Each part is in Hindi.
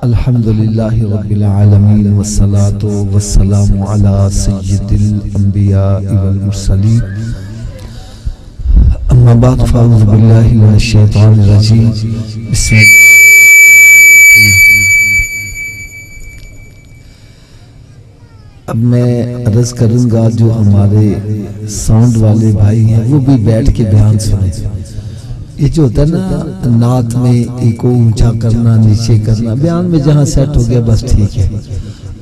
अल्हम्दुलिल्लाहि रब्बिल आलमीन वस्सलातु वस्सलामु अला सय्यिदिल अंबिया वल मुरसलीन अम्मा बाद फ़अऊज़ु बिल्लाहि मिनश शैतानिर रजीम अब मैं अर्ज़ करूंगा जो हमारे साउंड वाले भाई हैं वो भी बैठ के बयान सुने। ये जो होता है ना नात में एक ऊंचा करना नीचे करना, बयान में जहाँ सेट हो गया बस ठीक है।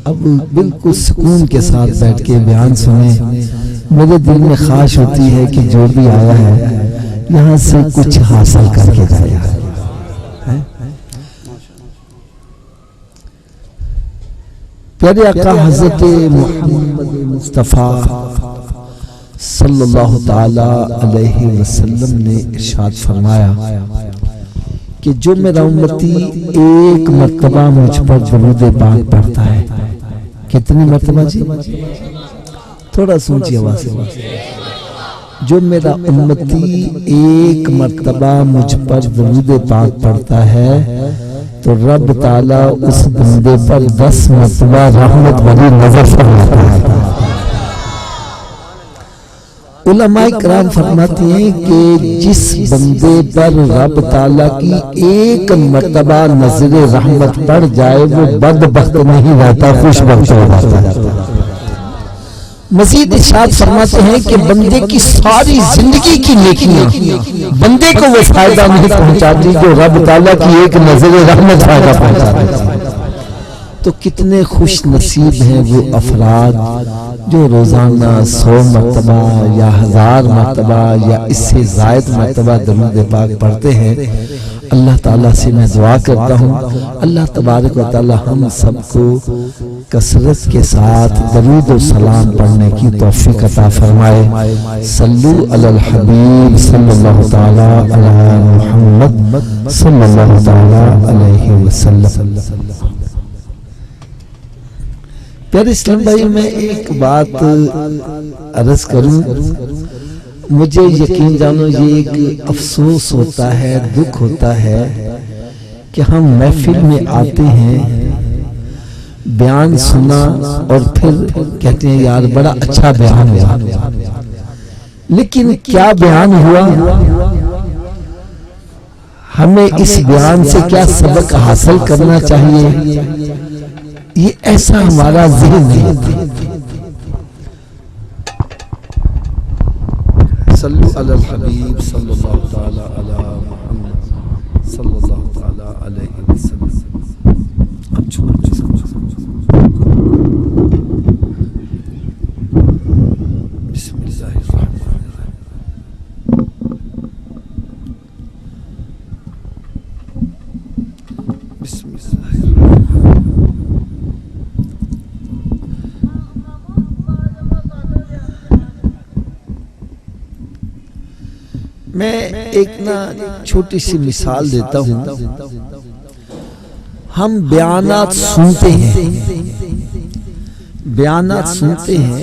अब बिल्कुल सुकून के साथ बैठ के बयान सुने। मेरे दिल में ख्वाहिश होती है कि जो भी आया है यहाँ से कुछ हासिल करके जाएगा। प्यारे आका हज़रत मोहम्मद मुस्तफ़ा सल्लल्लाहु ताला अलैहि वसल्लम ने इरशाद फरमाया कि जो मेरा उम्मती एक मर्तबा मुझ पर दरूद पाक पढ़ता है। कितनी मर्तबा जी? थोड़ा सोचिए आवाज़ से। जो मेरा उम्मती एक मर्तबा मुझ पर दरूद पाक पढ़ता है तो रब ताला उस बंदे पर 10 मर्तबा रहमत वाली नजर फरमाता है। उलमाए किराम फरमाते हैं कि जिस बंदे पर रब ताला की एक मर्तबा नजर रहमत पड़ जाए वो बदबख्त नहीं रहता, खुशबख्त हो जाता है। मजीद इरशाद फरमाते हैं कि बंदे की सारी जिंदगी की नेकियां बंदे को वो फायदा नहीं पहुंचाती जो रब ताला की एक नजर रहमत फायदा पहुंचाती। तो कितने खुश नसीब हैं वो अफराद जो रोजाना 100 मरतबा या 1000 मरतबा या इससे जायद मरतबा दरूद पाक पढ़ते हैं। अल्लाह ताला से मैं दुआ करता हूँ अल्लाह तबारक व तआला हम सबको कसरत के साथ दरूद और सलाम पढ़ने की तौफीक अता फरमाए। सल्लू अलल हबीब सल्लल्लाहु ताला अला मुहम्मद सल्लल्लाहु ताला अलैहि वसल्लम। प्यारे इस्लाम भाई, मैं एक बात अर्ज करूं, मुझे यकीन जानो ये एक अफसोस होता है, दुख होता है कि हम महफिल में आते हैं, बयान सुना और फिर कहते हैं यार बड़ा अच्छा बयान हुआ, लेकिन क्या बयान हुआ, हमें इस बयान से क्या सबक हासिल करना चाहिए, ये ऐसा हमारा ज़हन नहीं है। सल्लु अलल हबीब सल्लल्लाहु ताला अला मुहम्मद सल्लल्लाहु ताला अलैहि वसल्लम। अब छोड़ मैं एक ना छोटी सी मिसाल देता हूँ। हम बयानात सुनते हैं,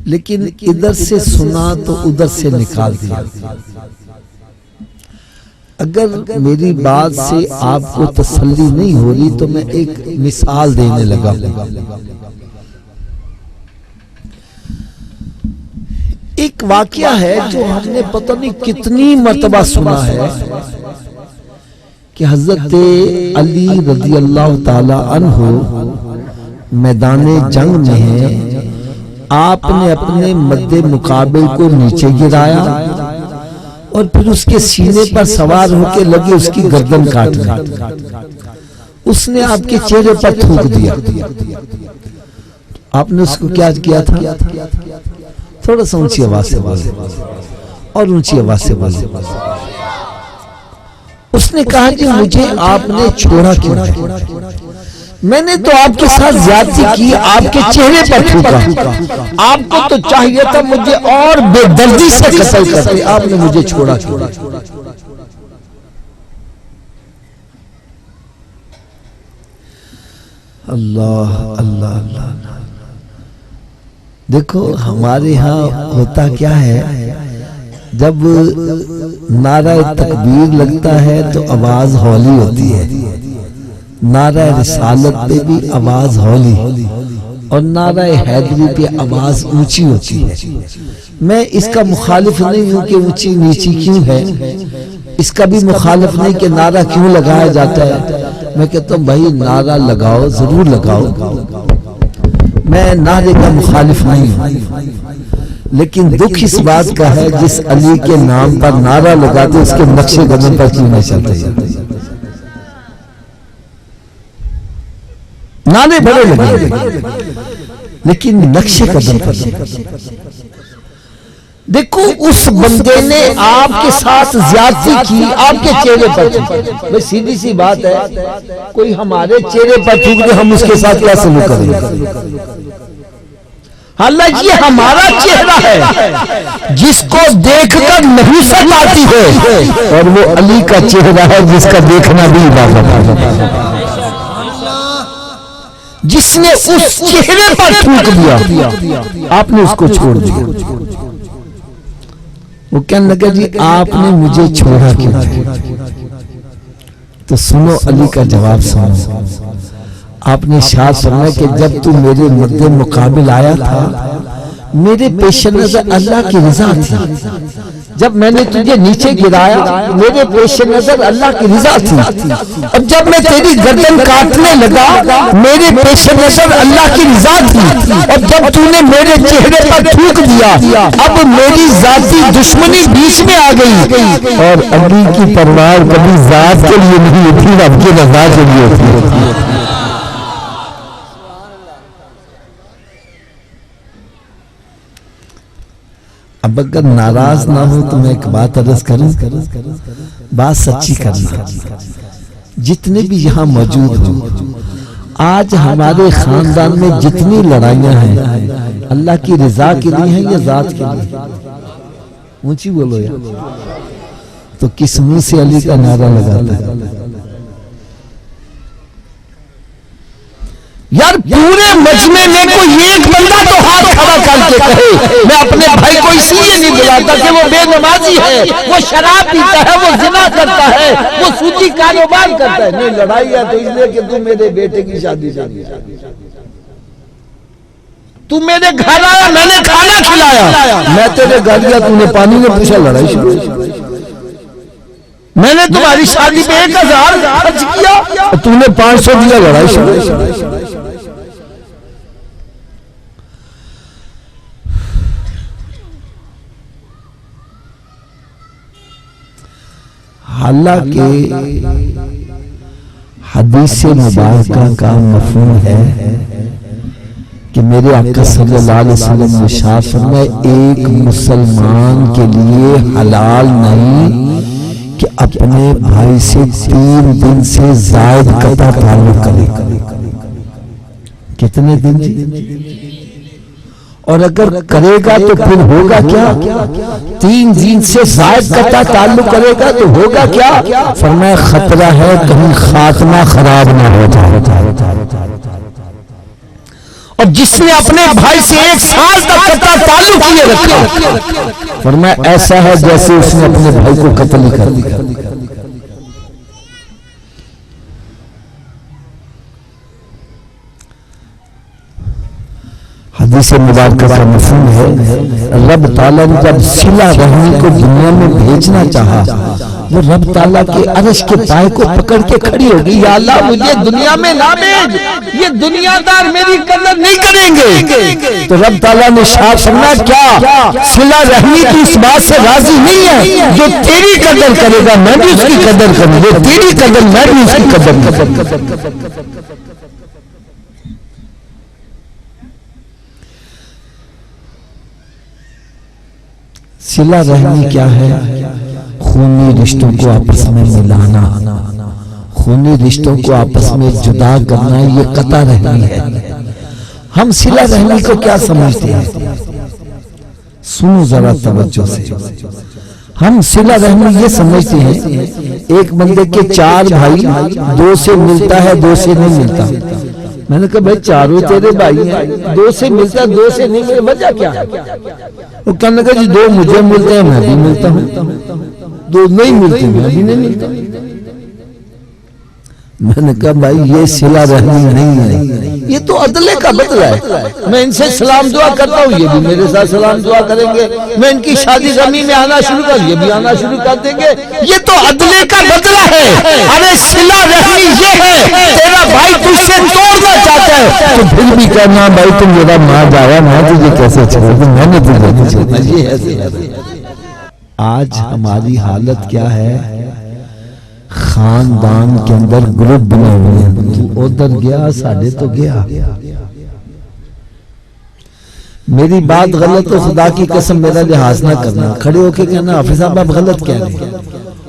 लेकिन इधर से सुना तो उधर से निकाल दिया। अगर मेरी बात से आपको तसल्ली नहीं हो रही तो मैं एक मिसाल देने लगा। एक वाकया है जो हमने पता नहीं कितनी मर्तबा सुना है कि हजरत अली रज़ी अल्लाह ताला अन्हु मैदाने जंग में है, आपने अपने मद्दे मुकाबिल को नीचे गिराया और फिर उसके सीने पर सवार होकर लगे उसकी गर्दन काटने। उसने आपके चेहरे पर थूक दिया। आपने उसको क्या किया था? थोड़ा सा ऊंची आवाज से बोले और ऊंची आवाज से बोले। उसने कहा कि मुझे आपने छोड़ा क्यों है? मैंने तो आपके साथ ज्यादती की, आपके चेहरे पर थूका। आपको तो चाहिए था मुझे और बेदर्दी से कत्ल करते, आपने मुझे छोड़ा क्यों? अल्लाह अल्लाह अल्लाह। देखो हमारे यहाँ होता क्या है, जब नारा तकबीर लगता है तो आवाज हौली होती है, नारा रिसालत पे भी आवाज हौली और नारा हैदरी पे आवाज ऊंची होती है। मैं इसका मुखालिफ नहीं हूं कि ऊंची नीची क्यों है, इसका भी मुखालिफ नहीं कि नारा क्यों लगाया जाता है। मैं कहता हूं भाई नारा लगाओ, जरूर लगाओ, मैं नारे का मुखालिफ नहीं हूं, लेकिन दुख इस बात का है जिस अली के नाम पर नारा लगाते उसके नक्शे कदम पर क्यों नहीं चलते। नारे बड़े लगे लेकिन नक्शे कदम पर। देखो उस बंदे ने आपके साथ ज्यादती की, आपके चेहरे पर। भाई सीधी सी बात है, कोई हमारे चेहरे पर थूक दे, हम उसके साथ क्या सलूक करेंगे। हालांकि ये हमारा चेहरा है जिसको देखकर नफीसत आती है, और वो अली का चेहरा है जिसका देखना भी इबादत है। जिसने उस चेहरे पर थूक दिया, आपने उसको छोड़ दिया। वो कहने लगा जी आपने मुझे छोड़ा क्यों। तो सुनो अली का जवाब सुनो। आपने शाद फरमाया कि जब तू मेरे मद्दे मुकाबिल आया था, मेरे पेश नजर अल्लाह की रजा थी। जब मैंने तुझे नीचे गिराया, मेरे पेश नजर अल्लाह की रजा थी। और जब मैं तेरी गर्दन काटने लगा, मेरे पेश नजर अल्लाह की रजा थी। और जब तूने मेरे चेहरे पर थूक दिया, अब मेरी जाती दुश्मनी बीच में आ गई। और अली की परवाह कभी जात के लिए नहीं होती, रब की रजा के लिए होती है। अब अगर नाराज ना हो तो मैं एक बात अर्ज करूं, बात सच्ची करना। जितने भी यहाँ मौजूद हो, आज हमारे खानदान में जितनी लड़ाइयां हैं अल्लाह की रजा के लिए हैं या जात के लिए। ऊंची बोलो यार। तो किस मुंह से अली का नारा लगाता है यार। पूरे मजमे में कोई एक बंदा तो हाथ खड़ा करके कहे मैं अपने भाई को इसलिए नहीं बुलाता कि वो बेनमाजी है, वो शराब पीता है, वो जिना करता है, वो सूदी कारोबार करता है। नहीं, लड़ाई है तो इसलिए कि तू मेरे बेटे की शादी जानी, तू मेरे घर आया, मैंने खाना खिलाया, मैं तेरे घर गया, तूने पानी में पूछा, लड़ाई शुरू। मैंने तुम्हारी शादी पे 1000 खर्च किया, तूने 500 दिया, लड़ाई शुरू। हालांकि हदीस मुबारका का मफहूम है कि मेरे आका सल्लल्लाहु अलैहि वसल्लम ने इरशाद फरमाया, एक मुसलमान के लिए हलाल नहीं कि अपने भाई से 3 दिन से ज़ायद कता ताल्लुक करे। कितने दिन? और अगर करेगा तो फिर होगा क्या? 3 दिन से ज़ायद कता ताल्लुक करेगा तो होगा क्या? फरमाया खतरा है कहीं खात्मा खराब ना हो जाए। और जिसने अपने भाई से 1 साल तक कता ताल्लुक किए रखा, फरमाया ऐसा है जैसे उसने अपने भाई को कत्ल कर दिया। हदीस मुबारक का मफहूम है, रब ताला ने जब सिला रहमी को दुनिया में भेजना चाहा, वो रब ताला के अर्श के पाए को पकड़ के खड़ी होगी, या अल्लाह मुझे दुनिया में ना भेज, ये दुनियादार मेरी कदर नहीं करेंगे। तो रब ताला ने शाह फरमाया क्या सिला रहमी की इस बात से राजी नहीं है, जो तेरी कदर करेगा मैं भी उसकी कदर करूंगा, तेरी कदर मैं भी उसकी कदर करूंगा। सिला रहमी क्या है? खूनी रिश्तों को आपस में मिलाना, खूनी रिश्तों को आपस में जुदा करना, ये कता रहमी है। हम सिला रहमी को क्या समझते हैं? सुनो जरा तवज्जो से। हम सिला रहमी ये समझते हैं एक बंदे के 4 भाई, 2 से मिलता है 2 से नहीं मिलता। मैंने कहा भाई चारों तेरे भाई हैं, 2 से मिलता 2 से नहीं मिलता, वजह क्या है? वो कहने लगा जी 2 मुझे मिलते हैं मैं भी मिलता हूं, 2 नहीं मिलते मैं भी नहीं मिलता। मैंने कहा भाई ये सिला रहमी नहीं है, ये तो अदले का बदला है। मैं इनसे सलाम दुआ करता हूँ, ये भी मेरे साथ सलाम दुआ करेंगे। मैं इनकी शादी गमी में आना शुरू कर, ये भी आना शुरू कर देंगे। ये तो अदले का बदला है। अरे सिला रहमी ये है, तेरा भाई तुझसे तोड़ना चाहता है तो फिर भी कहना भाई तुम मेरा मार जाया, मैं तुझे कैसे छोड़ दूं, मैंने तुझे छोड़ना। ये है। आज हमारी हालत क्या है, खानदान के अंदर ग्रुप बने हुए हैं, तू उधर गया साढ़े तो गया। मेरी बात गलत हो खुदा की कसम मेरा लिहाज ना करना, खड़े होके कहना हाफिज साहब आप गलत कह रहे हैं।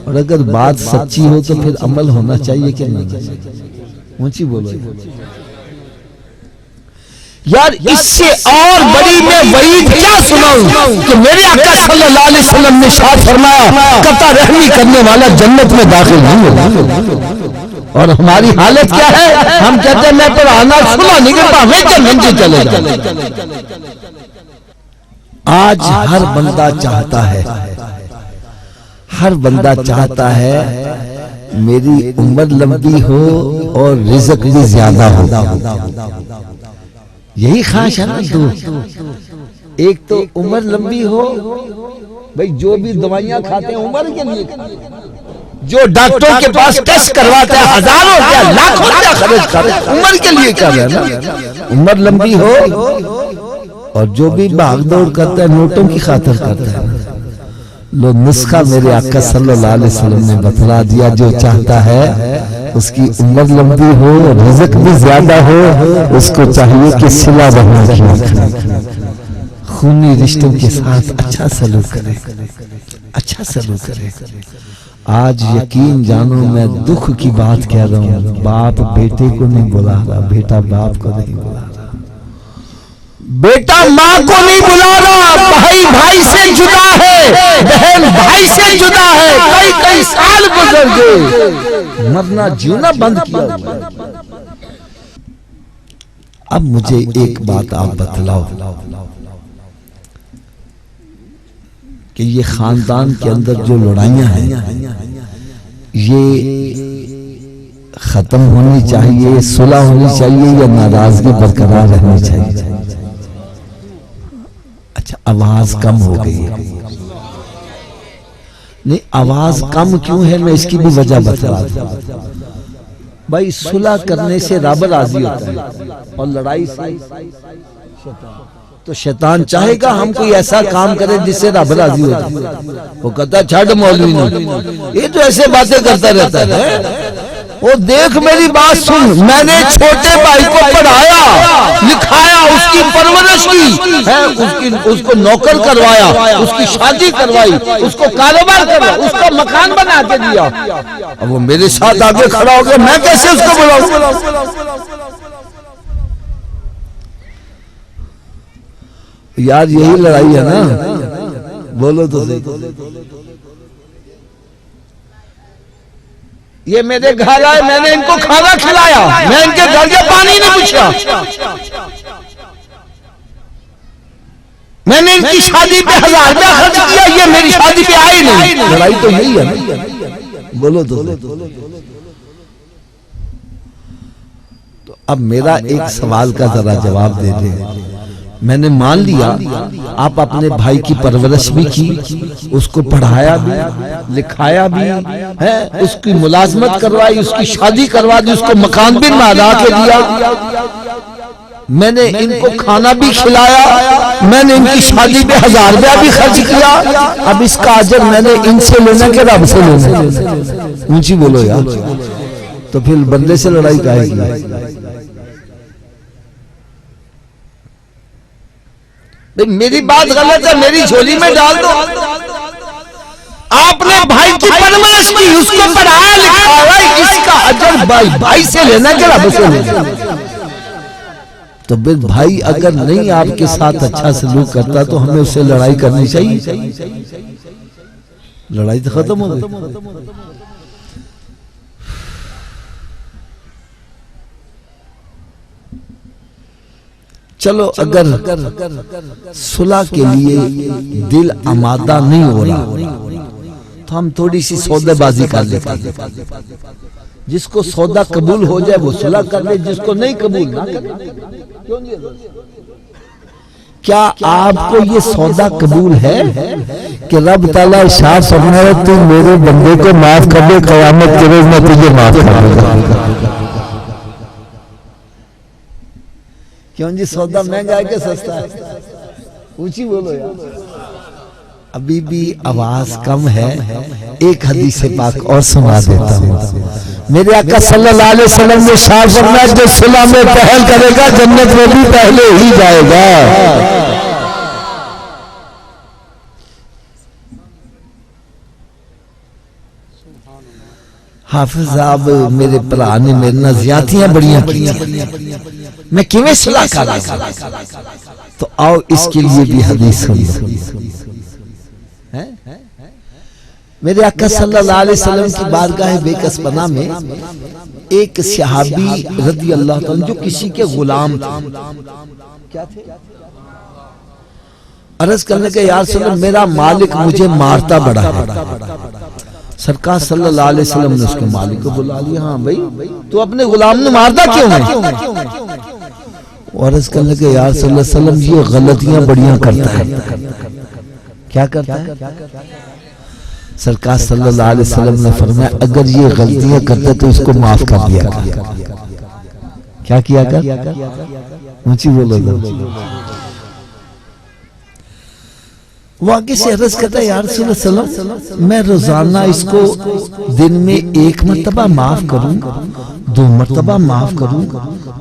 और अगर बात सच्ची हो तो फिर अमल होना चाहिए कि नहीं, ऊंची बोलो यार। इससे और बड़ी मैं वईद क्या सुनाऊं कि मेरे आका सल्लल्लाहु अलैहि वसल्लम ने शाद फरमाया कता रहमी करने वाला जन्नत में दाखिल नहीं होगा। और हमारी हालत क्या है, हम कहते हैं मैं तो आना सुना नहीं करता, मैं जन्नत में चले जाऊं। आज हर बंदा चाहता है, हर बंदा चाहता है मेरी उम्र लंबी हो और रिज़्क भी ज्यादा हो। यही ख्वाहिश है ना दोस्त। एक तो उम्र लंबी हो, भाई जो भी दवाइयां खाते हैं उम्र के लिए, जो डॉक्टरों के पास टेस्ट करवाते हैं हजारों रुपया लाखों रुपया खर्च करते हैं उम्र के लिए कर रहे हैं ना, उम्र लंबी हो। और जो भी भागदौड़ करता है नोटों की खातिर करता है। लो नुस्खा मेरे आका सल्लल्लाहु अलैहि वसल्लम ने बतला दिया, जो चाहता है उसकी उम्र लंबी हो, रिज़्क भी ज्यादा हो, उसको चाहिए कि सिला रहना चाहिए, खूनी रिश्तों के साथ अच्छा सलूक करे, अच्छा सलूक करे। आज यकीन जानो मैं दुख की बात कह रहा हूँ, बाप बेटे को नहीं बुला रहा, बेटा बाप को नहीं बुला रहा, बेटा माँ को नहीं बुला रहा, भाई भाई से जुदा है, बहन भाई से जुदा है, कई कई साल गुजर गए, मरना जीना बंद किया हुआ। अब मुझे एक बात आप बतलाओ कि ये खानदान के अंदर जो लड़ाइयां हैं ये खत्म होनी चाहिए, सुलह होनी चाहिए या नाराजगी बरकरार रहनी चाहिए? अच्छा आवाज कम हो गई है, नहीं आवाज कम क्यों है मैं इसकी भी वजह बता दूं। भाई सुलह करने से रब राजी होता है और लड़ाई से तो शैतान चाहेगा हम कोई ऐसा काम करे जिससे रब राजी हो जाए। वो कहता है छड़ मौलवी ने, ये तो ऐसे बातें करता रहता है। वो देख मेरी बात सुन, मैंने छोटे भाई को पढ़ाया लिखाया, उसकी परवरिश की है, उसको नौकर करवाया, उसकी शादी करवाई, उसको कारोबार करवाया, उसका मकान बना के दिया। अब वो मेरे साथ आगे खड़ा हो गया, मैं कैसे उसको बुलाऊं? यार यही लड़ाई है ना, बोलो तो सही। ये मेरे घर आए, मैंने इनको खाना खिलाया, मैं इनके घर के पानी नहीं पूछा, मैंने इनकी शादी पे 1000 रुपया खर्च किया, ये मेरी शादी पे आए नहीं। लड़ाई तो यही है ना, बोलो तो। तो अब मेरा एक सवाल का जरा जवाब दे दे। मैंने मान लिया आप अपने भाई की परवरिश भी की, उसको पढ़ाया भी लिखाया भी है, उसकी मुलाजमत करवाई, उसकी शादी करवा दी, उसको मकान भी बना के दिया, मैंने इनको खाना भी खिलाया, मैंने इनकी शादी पे 1000 रुपया भी खर्च किया। अब इसका अजर मैंने इनसे लेना कि रब से लेना? ऊंची बोलो यार। तो फिर बंदे से लड़ाई काहेगी? मेरी बात गलत है, मेरी झोली में डाल दो। आपने भाई की परवरिश की, उसको पढ़ाया लिखाया, इसका अजर भाई से लेना कि रब से लेना? तो फिर भाई अगर नहीं आपके साथ अच्छा सलूक करता तो हमें उससे लड़ाई करनी चाहिए। लड़ाई तो खत्म हो गई। चलो अगर सुलह के लिए दिल आमादा नहीं हो रहा तो हम थोड़ी सी सौदेबाजी कर लेते हैं। जिसको सौदा कबूल हो जाए वो सुलह कर ले, जिसको नहीं कबूल ना करे। क्यों नहीं? क्या आपको ये सौदा कबूल है कि रब ताला इरशाद फरमाए तू मेरे बंदे को माफ कर दे, क़यामत के रोज मैं तुझे माफ कर दूंगा। क्यों जी? सौदा महंगा है कि सस्ता है? ऊंची बोलो यार। अभी भी आवाज कम है। एक हदीस पाक और सुना देता हूँ। मेरे आका सल्लल्लाहु अलैहि वसल्लम ने इरशाद फरमाया जो सुलह में पहल करेगा जन्नत में भी पहले ही जाएगा। हाफिज साहब मेरे भरा ने मेरे नाल ज़्यादतियां बड़ियां की, मैं किवें सुलह करा? तो आओ इसके लिए भी हदीस सुनो। मेरे आका सल्लल्लाहु अलैहि वसल्लम की बारगाह बेकसपना में एक सहाबी रदी अल्लाह ताला जो किसी के गुलाम थे, क्या थे? अर्ज करने के यार सल्लम मेरा मालिक मुझे मारता बड़ा है। सरकार सल्लल्लाहु अलैहि वसल्लम ने उसके मालिक को बुला लिया। हाँ भाई तू अपने गुलाम ने मारता क्यों है? और अर्ज करने के यार सल्लल्लाहु अलैहि वसल्लम ये गलतियां बढ़िया करता है। क्या करता है? सरकार सल्लल्लाहु अलैहि वसल्लम ने फरमाया अगर ये गलतियां करता तो इसको माफ कर दिया। क्या किया कर? ऊंची बोलो। वो आगे से अर्ज करता है यार सल्लल्लाहु मैं रोजाना इसको दिन में 1 मरतबा माफ करूं, 2 मरतबा माफ करूं,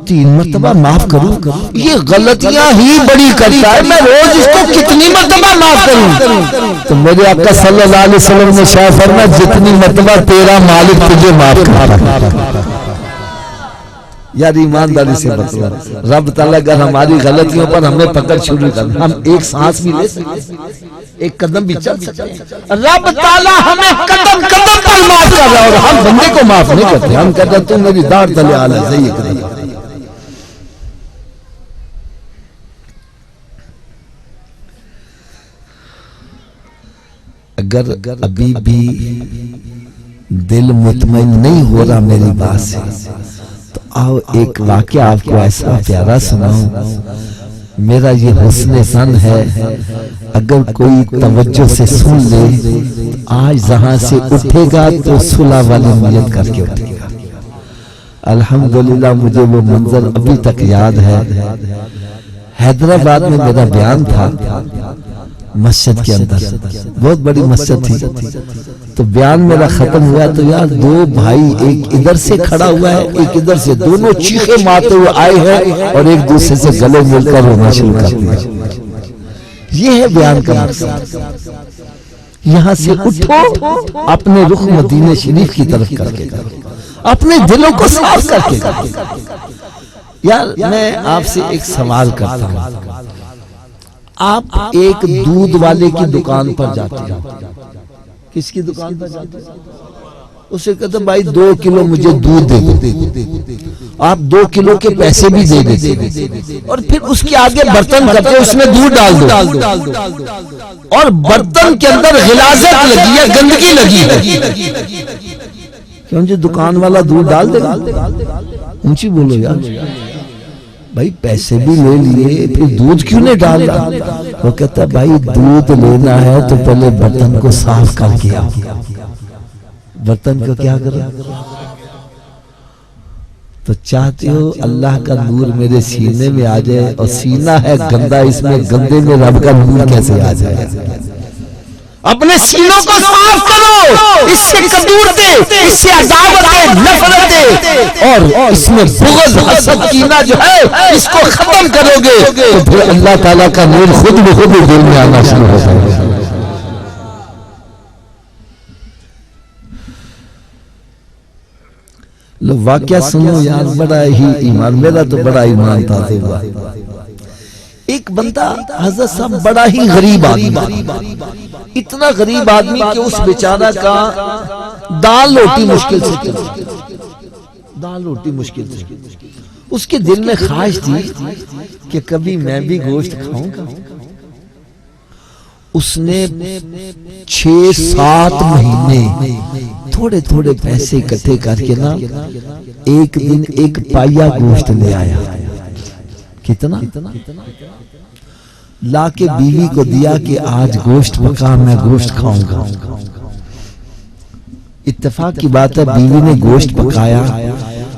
3 मरतबा माफ करूं, ये गलतियां ही बड़ी करता है, मैं रोज इसको कितनी मरतबा माफ करूं? तो मेरे आका सल्लल्लाहु अलैहि वसल्लम ने शाह फरमाया जितनी मरतबा तेरा मालिक तुझे माफ करता। यार ईमानदारी से बतला, रब ताला अगर हमारी गलतियों पर हमें पकड़ शुरू कर, हम एक सांस भी ले सकते, एक कदम भी चल सकते हैं। रब ताला हमें कदम कदम पर माफ कर रहा है और हम बंदे को माफ नहीं करते। हम कहते हैं तू मेरी दाढ़ तले आला सही है। अगर अभी भी दिल मुतमईन नहीं हो रहा मेरी बात से तो आओ एक वाकया आपको ऐसा प्यारा सुनाऊं। मेरा ये हुस्न सन है, अगर कोई तवज्जो से सुन ले तो आज जहां से उठेगा तो सुलह वाली नियत करके उठेगा। अल्हम्दुलिल्लाह मुझे वो मंजर अभी तक याद है। हैदराबाद में मेरा बयान था मस्जिद के अंदर, बहुत बड़ी मस्जिद थी। तो बयान मेरा खत्म हुआ तो यार 2 भाई एक इधर से खड़ा हुआ है एक इधर से, दोनों चीखे मारते हुए आए हैं और एक दूसरे से गले मिलकर रोना शुरू कर दिया। ये है बयान का मकसद। यहां से उठो, अपने रुख मदीने शरीफ की तरफ करके अपने दिलों को साफ करके। यार मैं आपसे एक सवाल करता हूं, आप एक दूध वाले की दुकान पर जाते हो, किसकी दुकान पर जाते हो? उसे कहते भाई 2 किलो मुझे दूध दे दो। आप 2 किलो के पैसे भी दे देते और फिर उसके आगे बर्तन करके उसमें दूध डाल दो और बर्तन के अंदर गिलाजत लगी है, गंदगी लगी है। क्यों जी दुकान वाला दूध डाल देगा? ऊंची बोलो यार। भाई पैसे भी ले लिए फिर दूध क्यों नहीं डाल रहा? वो कहता भाई दूध लेना है तो पहले बर्तन को साफ करके आओ। बर्तन को क्या करो? तो चाहते हो अल्लाह का नूर मेरे सीने में आ जाए और सीना है गंदा, इसमें गंदे में रब का नूर कैसे आ जाए? अपने सीनों को साफ करो, इससे कदूरतें, इससे अदावतें, नफरतें और इसमें बुग़्ज़, हसद, कीना जो है इसको खत्म करोगे तो फिर अल्लाह ताला का नूर खुद ब खुद दिल में आना शुरू हो जाएगा। लो वाकया सुनो यार, बड़ा ही ईमान, मेरा तो बड़ा ईमान था। एक बंदा हज़रत साहब बड़ा ही गरीब आदमी, इतना गरीब आदमी कि उस बेचारा का दाल रोटी मुश्किल से चलती, दाल रोटी मुश्किल से। उसके दिल में ख्वाहिश थी कि कभी मैं भी गोश्त खाऊंगा। उसने 6-7 महीने थोड़े थोड़े पैसे इकट्ठे करके ना एक दिन एक पाया गोश्त ले आया। कितना ला के बीवी को दिया कि आज गोश्त पका, मैं गोश्त खाऊंगा। इत्तेफाक की बात है, बीवी ने गोश्त पकाया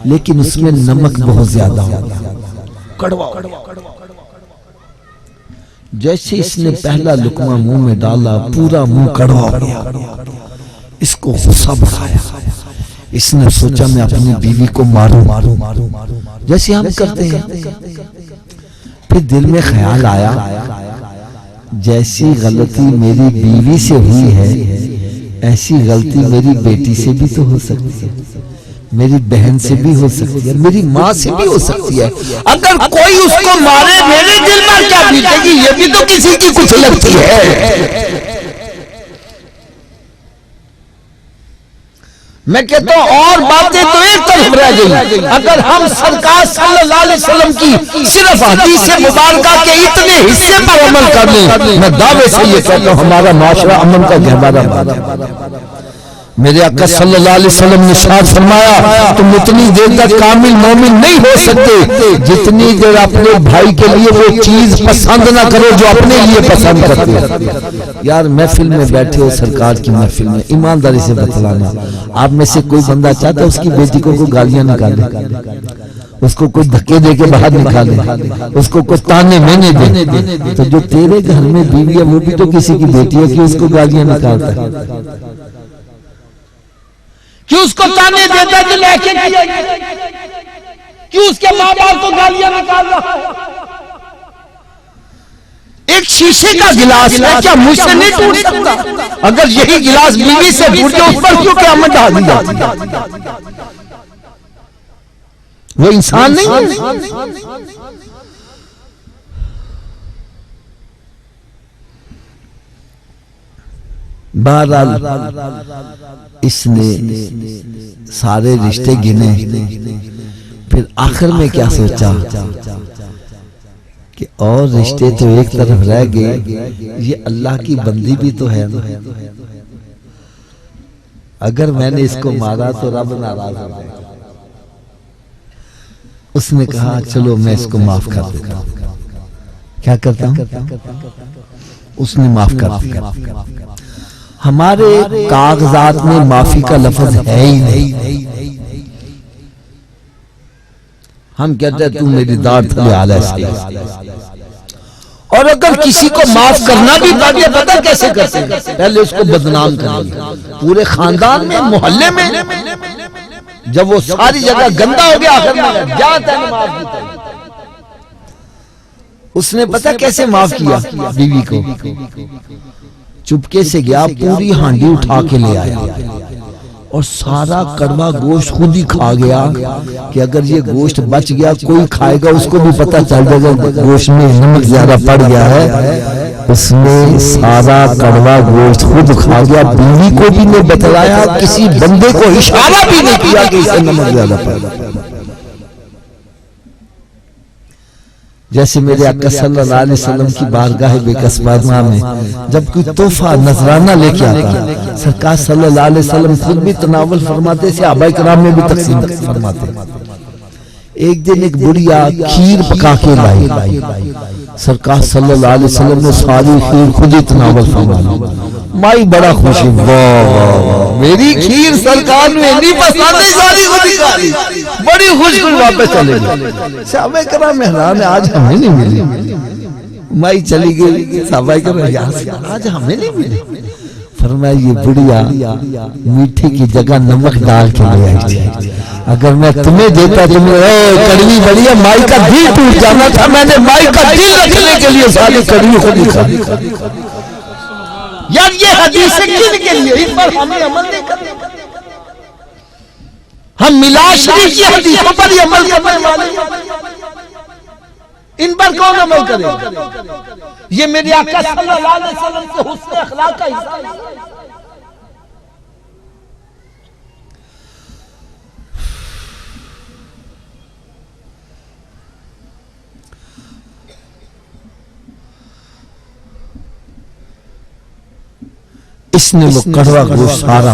लेकिन उसमें नमक बहुत ज्यादा हो गया, कड़वा। जैसे इसने पहला लुकमा मुंह में डाला, पूरा मुंह कड़वा हो गया। इसको गुस्सा बढ़ाया। इसने सोचा मैं अपनी बीवी को मारूं, जैसे हम करते हैं। फिर दिल में ख्याल आया, जैसी गलती मेरी बीवी से हुई है ऐसी गलती मेरी बेटी से भी तो हो सकती है, मेरी बहन से भी हो सकती है, मेरी माँ से भी हो सकती है। अगर कोई उसको मारे मेरे दिल में क्या बीतेगी, ये भी तो किसी की कुछ लगती है। मैं कहता हूं और बातें तो एक तरफ रह गई। अगर हम सरकार सल्लल्लाहु अलैहि वसल्लम की सिर्फ हदीस मुबारका के इतने हिस्से पर अमल कर लें, मैं दावे से ये कहता हूं हमारा माशरा अमन का गहवारा बना। मेरे आका सल्लल्लाहु अलैहि वसल्लम ने इरशाद फरमाया, तुम इतनी देर तक कामिल मोमिन नहीं हो सकते जितनी देर अपने भाई के लिए वो चीज पसंद ना करो जो अपने लिए पसंद करते हो। यार महफिल में बैठे हो, सरकार की महफिल में, ईमानदारी से बतलाना, आप में से कोई बंदा चाहता है उसकी बेटी को कोई गालियां निकाले, उसको कोई धक्के दे के बाहर निकाले, उसको कोई ताने मैंने दे? तो जो तेरे घर में बीवी है वो भी तो किसी की बेटी है कि उसको गालियां निकालता है, कि उसको ताने देता है, लेके कि उसके माँ बाप को गालियां निकाल रहा है। एक शीशे का गिलास है, क्या मुझसे नहीं टूट सकता? अगर यही गिलास बीवी से टूट गया, उस पर क्यों क़यामत डाल दी जाती है? वो इंसान नहीं है। बहरहाल इसने सारे रिश्ते गिने, फिर आखिर में क्या सोचा कि और रिश्ते तो एक तरफ रह गए, ये अल्लाह की बंदी भी तो है ना। अगर मैंने इसको मारा तो रब नाराज हो जाएगा। उसने कहा चलो मैं इसको माफ कर देता हूं। क्या करता हूं? उसने माफ कर दिया। हमारे कागजात में माफी का लफ्ज है ही नहीं। हम कहते हैं तू मेरी दाढ़ थले आला है। और अगर किसी को माफ करना भी पड़े, पता कैसे करते हैं? पहले उसको बदनाम करेंगे पूरे खानदान में, मोहल्ले में। जब वो सारी जगह गंदा हो गया, आखिर में जाता है माफ की। उसने पता कैसे माफ किया? बीवी को चुपके से गया, पूरी हांडी उठा के ले आया और सारा कड़वा गोश्त खुद ही खा गया कि अगर ये गोश्त बच गया कोई खाएगा उसको भी पता चल जाएगा गोश्त में नमक ज्यादा पड़ गया है। उसने सारा कड़वा गोश्त खुद खा गया, बीवी को भी नहीं बतलाया, किसी बंदे को इशारा भी नहीं किया कि इसे नमक ज्यादा पड़ गया। जैसे मेरे आका सल्लल्लाहु अलैहि वसल्लम की बारगाह बेकसबाना में जब कोई तोहफा नजराना लेके आता, सरकार सल्लल्लाहु अलैहि वसल्लम खुद भी तनावल फरमाते, सहाबा किराम में भी तकसीम फरमाते। एक दिन एक बुढ़िया खीर पका के लाई, सरकार सल्लल्लाहु अलैहि वसल्लम ने सारी खीर खुद ही तनावल फरमाई। माई बड़ा खुश, वाह मेरी खीर सरकार ने नहीं पसंद है, सारी खुद ही खा ली, बड़ी खुश वापस चले गए। सहाबा किराम हैरान है, आज हमें नहीं मिली। माई चली गई, सहाबा किराम आज हमें नहीं मिली। फरमाया ये बुढ़िया मीठे की जगह नमक डाल के ले आई थी, अगर मैं तुम्हें देता तुम्हें कड़वी बढ़िया माई का दिल टूट जाना था, मैंने माई का दिल रखने के लिए सारी कड़वी खुद ही खा। यार ये हदीस किन के लिए? इन पर हमें अमल नहीं करते। हम मिलाद शरीफ की हदीसों पर ही अमल करने वाले, इन पर कौन अमल करे? ये मेरे आका सल्लल्लाहु अलैहि वसल्लम के हुस्न अखलाक का हिस्सा है। इसने वो कड़वा गोश्त सारा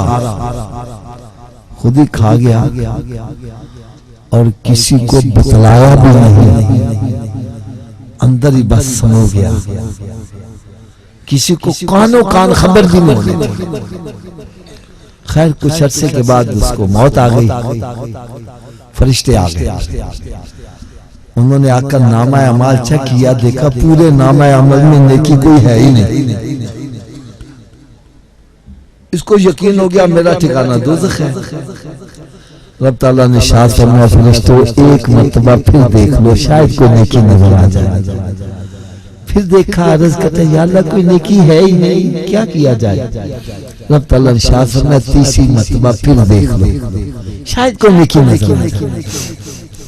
खुद ही खा गया और किसी को बतलाया भी नहीं, अंदर ही बस सो गया, किसी को कानों कान खबर भी नहीं होती। खैर कुछ अरसे के बाद उसको मौत आ गई, फरिश्ते आ गए, उन्होंने आकर नामा अमाल चेक किया, देखा पूरे नामा अमल में नेकी कोई है ही नहीं। इसको यकीन हो गया मेरा ठिकाना दोज़ख है। रब ताला ने शाद फरमाया, फरिश्तों एक मर्तबा फिर देख लो, शायद कोई नेकी नजर आ जाए। फिर देखा, अर्ज करते या अल्लाह कोई नेकी है ही नहीं, क्या किया जाए। रब ताला ने शाद फरमाया, तीसरी मर्तबा फिर देख लो, शायद कोई नेकी नजर आ जाए।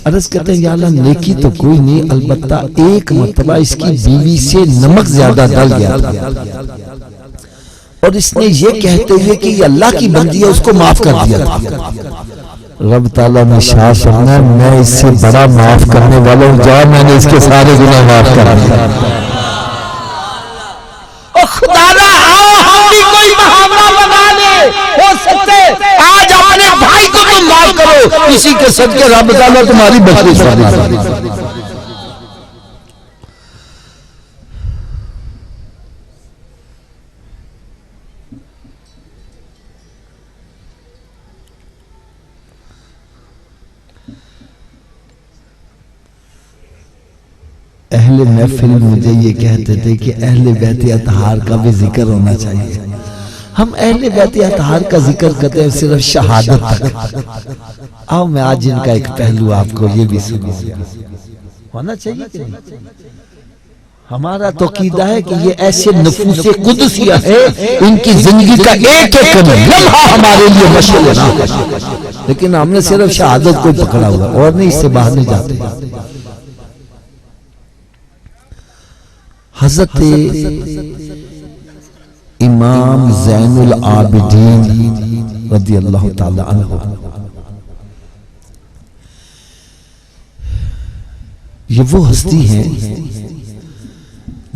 अर्ज करते या अल्लाह नेकी तो कोई नहीं, अलबत्ता एक मर्तबा इसकी बीवी से नमक ज्यादा डल गया था और इसने ये कहते हुए कि ये अल्लाह की बंदी है उसको माफ कर दिया था। रब ताला ने शाह फरमाया, मैं इससे बड़ा माफ करने वाला हूं, जा मैंने इसके सारे गुनाह माफ कर दिए। और खुदारा आओ हम भी कोई मुहावरा बना ले, हो सकते आज अपने भाई को तुम माफ करो, इसी के सदके रब ताला तुम्हारी बख्शिश फरमाए। अहले महफिल मुझे ये कहते थे कि अहले बैत अतहार का भी जिक्र होना चाहिए। हम अहले बैत अतहार का जिक्र करते हैं सिर्फ शहादत तक। आओ मैं आज इनका एक पहलू आपको ये भी सुनाऊंगा, होना चाहिए कि नहीं। हमारा तो कीदा है कि ये ऐसे नफूसे कुदसिया है, इनकी जिंदगी का एक एक लम्हा हमारे लिए मशहूर है, लेकिन हमने सिर्फ शहादत को पकड़ा हुआ और नहीं, इससे बाहर नहीं जाते। हज़रत इमाम ज़ैनुल आबिदीन रज़ियल्लाहु ताला अन्हु, ये वो हस्ती हैं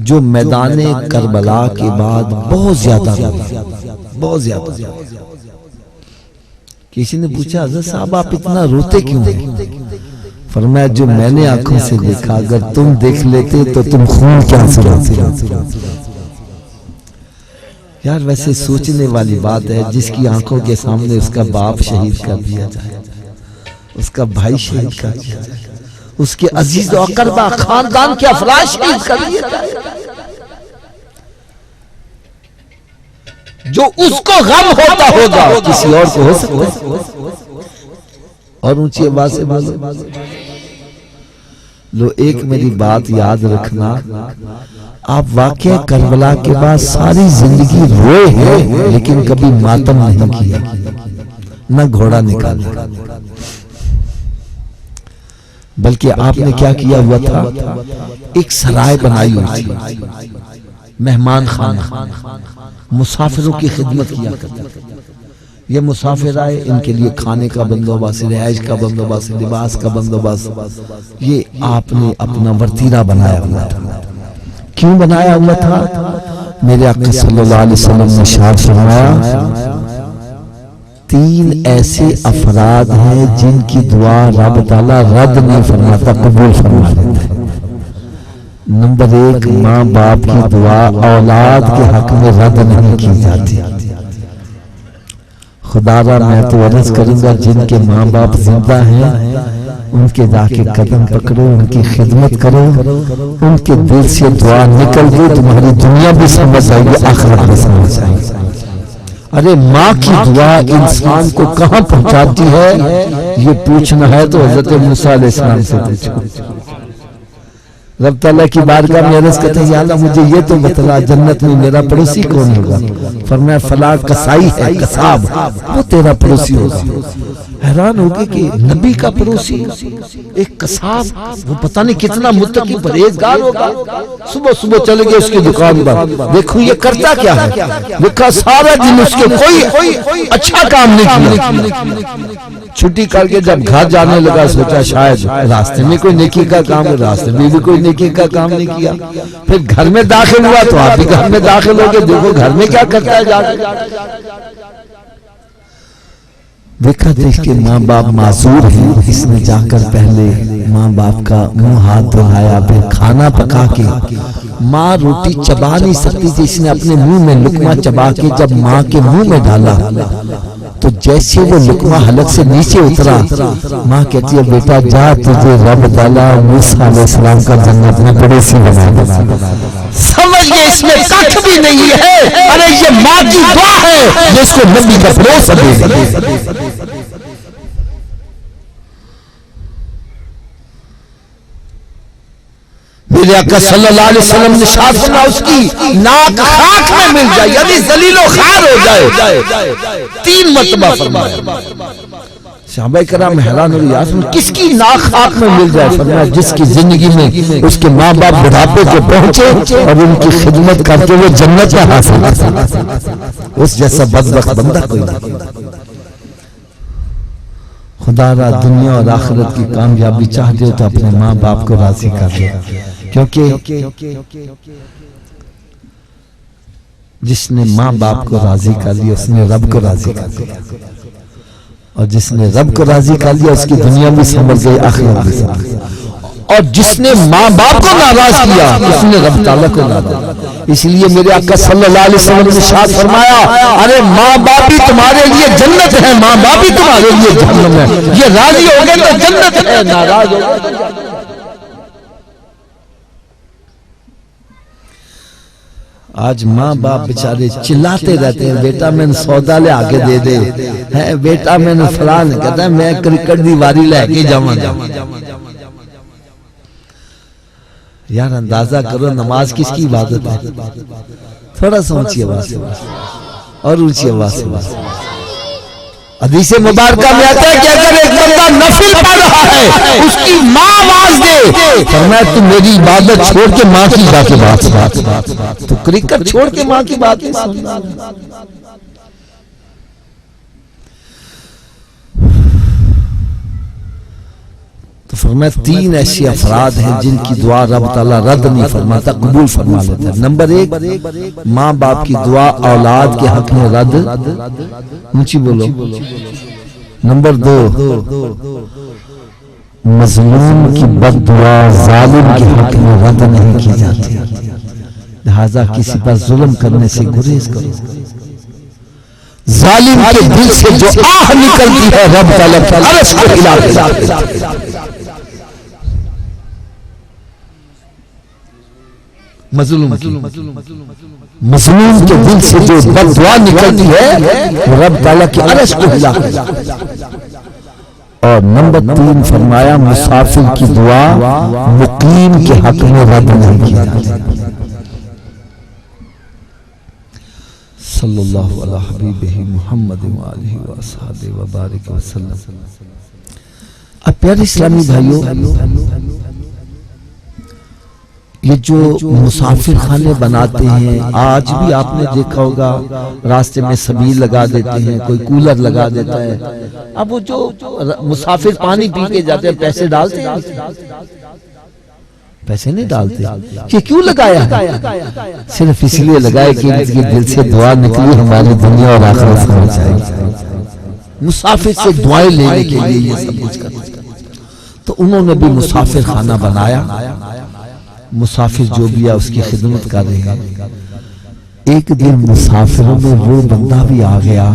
जो मैदाने करबला के बाद बहुत ज्यादा, किसी ने पूछा हज़रत साहब आप इतना रोते क्यों हैं? फरमाया जो मैंने आंखों से देखा, अगर तुम देख लेते तो तुम खून क्या सुनाते। यार वैसे सोचने वाली बात है, जिसकी आंखों के सामने उसका बाप शहीद कर दिया जाए, उसका भाई शहीद कर दिया जाए, उसके अजीज और अकरबा खानदान के अफराद शहीद कर दिए जाए, जो उसको गम होता होगा किसी और को हो सकता। और ऊंची आवाज से बोलो, लो एक मेरी बात याद रखना, आप वाकया करबला के बाद सारी जिंदगी रोए हैं, लेकिन कभी मातम नहीं किया, न घोड़ा निकाला, बल्कि आपने क्या किया हुआ था, एक सराय बनाई हुई थी, मेहमान खाना, मुसाफिरों की खिदमत किया करते थे। ये मुसाफिर आए, इनके लिए खाने का बंदोबस्त, रिहाइश का बंदोबस्त, लिबास का बंदोबस्त, ये आपने अपना वर्तीरा बनाया हुआ था। क्यों बनाया हुआ था? मेरे आका सल्लल्लाहु अलैहि वसल्लम ने इरशाद फरमाया, तीन ऐसे अफराद हैं जिनकी दुआ रब ताला रद्द नहीं फरमाता, कबूल फरमा लेता है। नंबर एक, माँ बाप की दुआ औलाद के हक में रद्द नहीं की जाती। खुदारा मैं तो अर्ज करूंगा, जिनके माँ बाप जिंदा हैं उनके जाके कदम पकड़ो, उनकी खिदमत करो, उनके दिल से दुआ निकल गई, तुम्हारी दुनिया भी समझ आएगी, आखिरत भी समझ आएगी। अरे माँ की दुआ इंसान को कहाँ पहुंचाती है, ये पूछना है तो हजरत मूसा अलैहिस्सलाम से पूछो। रब ताला की बारगाह में अर्ज करते हैं, या अल्लाह मुझे ये तो बतला जन्नत में मेरा पड़ोसी कौन होगा? फरमाया फला कसाई है, कसाब, वो तेरा पड़ोसी होगा। हैरान हो गए कि नबी का पड़ोसी एक कसाब, वो पता नहीं कितना मुत्तकी परहेजगार होगा। सुबह सुबह चले गए उसकी दुकान पर, देखो ये करता क्या है, देखा सारा दिन उसके कोई अच्छा काम नहीं किया। छुट्टी करके जब घर जाने लगा, सोचा शायद रास्ते में कोई नेकी का काम, रास्ते में भी कोई नेकी का काम नहीं किया। फिर घर में दाखिल हुआ तो आप भी घर में दाखिल हो गए, देखो घर में क्या करता है जाके। देखा तो इसके माँ बाप माजूर हैं, इसने जाकर पहले माँ बाप का मुंह हाथ धुलाया, फिर खाना पका के, माँ रोटी चबा नहीं सकती थी, इसने अपने मुंह में लुकमा चबा के जब माँ के मुंह में डाला तो जैसे वो लुकमा हलक से नीचे उतरा, माँ कहती है बेटा जा, तुझे रब ताला मूसा अलैहिस्सलाम का जन्नत में बड़े सी बना। समझ गए इसमें कख भी नहीं है, अरे ये माँ की दुआ है जिसको नबी का भरोसा दे। मेरे आका सल्लल्लाहु अलैहि वसल्लम ने शाद फरमा उसकी नाक खाक में मिल जाए, यानी जलीलो खार हो जाए, 3 मरतबा फरमाया। सहाबा कराम हैरान हो गए, किसकी नाक खाक में मिल जाए? फरमाया जिसकी जिंदगी में उसके माँ बाप बुढ़ापे को पहुंचे और उनकी खिदमत करके वो जन्नत में हासिल, उस जैसा बदबख्त बंदा कोई नहीं। खुदारा दुनिया और आखिरत की कामयाबी चाहते हो तो अपने माँ बाप को राजी कर लो, क्योंकि जिसने माँ बाप को राजी कर लिया उसने रब को राजी कर लिया, और जिसने रब को राजी कर लिया उसकी दुनिया भी समझ गई, आखिरत भी समझ गई। और जिसने माँ बाप को नाराज किया उसने रब ताला को नाराज। इसलिए मेरे आका सल्लल्लाहु अलैहि वसल्लम ने शाद फरमाया, अरे माँ बाप ही तुम्हारे लिए जन्नत है, माँ बाप ही तुम्हारे लिए जहन्नम है। ये राजी हो गए तो जन्नत है, नाराज हो गए तो। आज माँ बाप बेचारे चिल्लाते रहते हैं, बेटा मैंने सौदा ले आके दे दे, है बेटा मैंने फलान, कहता है मैं क्रिकेट दी वारी लेके जाऊंगा। यार अंदाजा करो नमाज किसकी इबादत है? थोड़ा सा ऊंची आवाज से और ऊंची आवाज से। हदीस मुबारका में आता है कि अगर एक बंदा नफिल पढ़ रहा है उसकी माँ आवाज दे, फरमाया तू मेरी इबादत छोड़ के माँ की बात, तो क्रिकेट छोड़ के माँ की बात सुन। तो फरमाया 3 ऐसे अफराद हैं जिनकी दुआ रब ताला रद्द नहीं फरमाता, कबूल फरमा लेता है। नंबर 1, माँ बाप की दुआ औलाद के हक में रद्द, ऊंची बोलो। नंबर 2, मजलूम की बद्दुआ जालिम के हक में रद्द नहीं की जाती, लिहाजा किसी पर जुल्म करने से गुरेज करो। जालिम के दिल से जो आह निकलती है रब ताला अर्श को हिला देता है। मजलूम के दिल से जो बद्दुआ निकलती है रब ताला की अर्श को हिला देता है। और नंबर 3 फरमाया मुसाफिर की दुआ मुकीम के हक में रद्द नहीं की जाती। सल्लल्लाहु अला हबीबिही मुहम्मद व आलिहि व अस्हाबिहि व बारिक वसल्लम। अब प्यारे इस्लामी भाइयों, ये जो मुसाफिर खाने बनाते हैं, आज भी आपने देखा होगा रास्ते में सबील लगा देते हैं, कोई कूलर लगा देता है। अब वो जो मुसाफिर पानी पी के जाते हैं पैसे डालते हैं? पैसे नहीं डालते। ये क्यों लगाया है? सिर्फ इसलिए लगाया कि इनके दिल से दुआ निकली हमारी दुनिया और आखिरत में जाएगी। मुसाफिर से दुआएं लेने के लिए ये सब कुछ करते। तो उन्होंने भी मुसाफिर खाना बनाया, मुसाफिर जो भी है उसकी खिदमत कर रहे हैं। एक दिन मुसाफिरों में वो बंदा भी आ गया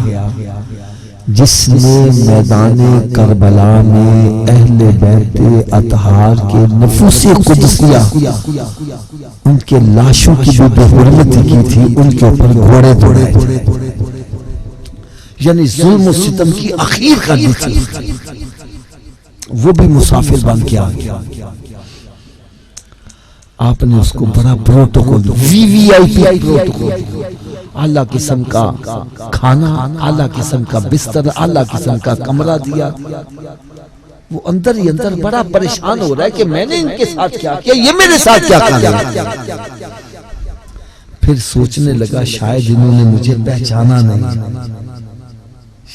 जिसने मैदाने करबला में अहले बैते अतहार के नफूसे कुदसिया, उनके लाशों की जो बेहुरमती की थी उनके ऊपर घोड़े दौड़ाए, यानी जुल्म और सितम की आखिर कर दी थी। वो भी मुसाफिर बन के आ गया। आपने उसको बड़ा प्रोटोकॉल, वीवीआईपी प्रोटोकॉल, आला किस्म का खाना, आला किस्म का बिस्तर, आला किस्म का कमरा दिया। वो अंदर ही अंदर बड़ा परेशान हो रहा है कि मैंने इनके साथ क्या किया, ये मेरे साथ क्या किया। फिर सोचने लगा शायद इन्होंने मुझे पहचाना नहीं,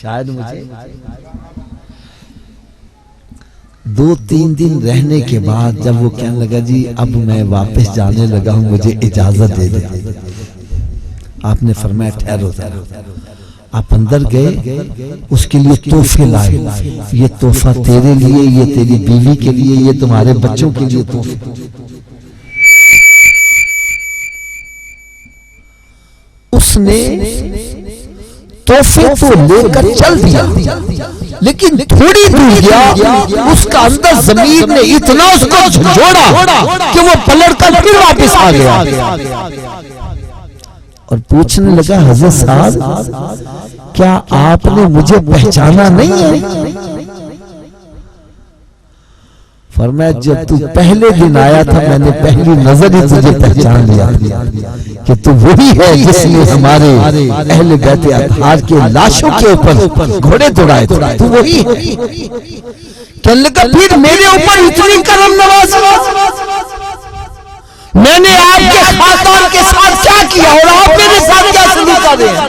शायद मुझे। 2-3 दिन रहने के बाद जब वो कहने लगा जी अब मैं वापस जाने लगा हूं, मुझे इजाजत दे दे। आपने फरमाया ठहरो। आप अंदर गए, उसके लिए तोहफे लाए, ये तोहफा तेरे लिए, ये तेरी बीवी के लिए, ये तुम्हारे बच्चों के लिए तोहफा। उसने तोहफे तो लेकर चल दिया, लेकिन थोड़ी दूर गया, उसका अंदर जमीन ने इतना उसको झंझोड़ा कि वो पलट कर फिर वापस आ गया और पूछने लगा, हजरत साहब क्या आपने मुझे पहचाना नहीं है? फरमाया, जब तू पहले दिन आया था मैंने पहली नजर ही तुझे पहचान लिया कि तू वही है जिसने हमारे अहले बैत अतहार के लाशों के ऊपर घोड़े दौड़ाए थे, तू वही है। कहने लगा, फिर मेरे ऊपर इतनी करम नवाजी, मैंने आपके खानदान के साथ क्या किया और आप मेरे साथ क्या सलूक कर रहे हैं?